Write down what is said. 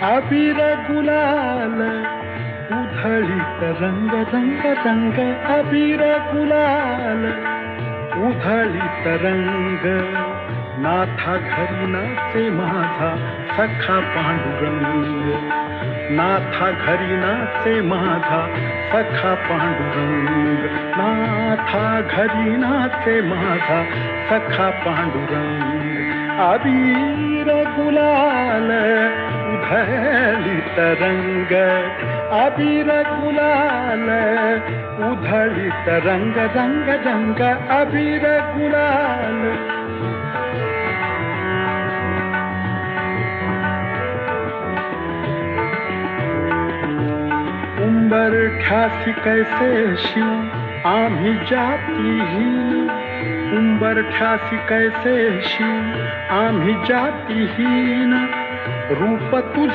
अबीर गुलाल उधळीत रंग रंग रंग, अबीर गुलाल उधळीत रंग. नाथा घरी नाचे माझा सखा पांडुरंग, नाथा घरी नाचे माझा सखा पांडुरंग, नाथा घरी नाचे माझा सखा पांडुरंग. अबीर गुलाल उधळीत रंग, अबीर गुलाल उधळीत रंग रंग रंग, अबीर गुलाल. उंबरठ्यासी कैसे शिव आम्ही जातीहीन, उंबरठ्यासी कैसे शिव आम्ही जातीहीन. रूप तुझ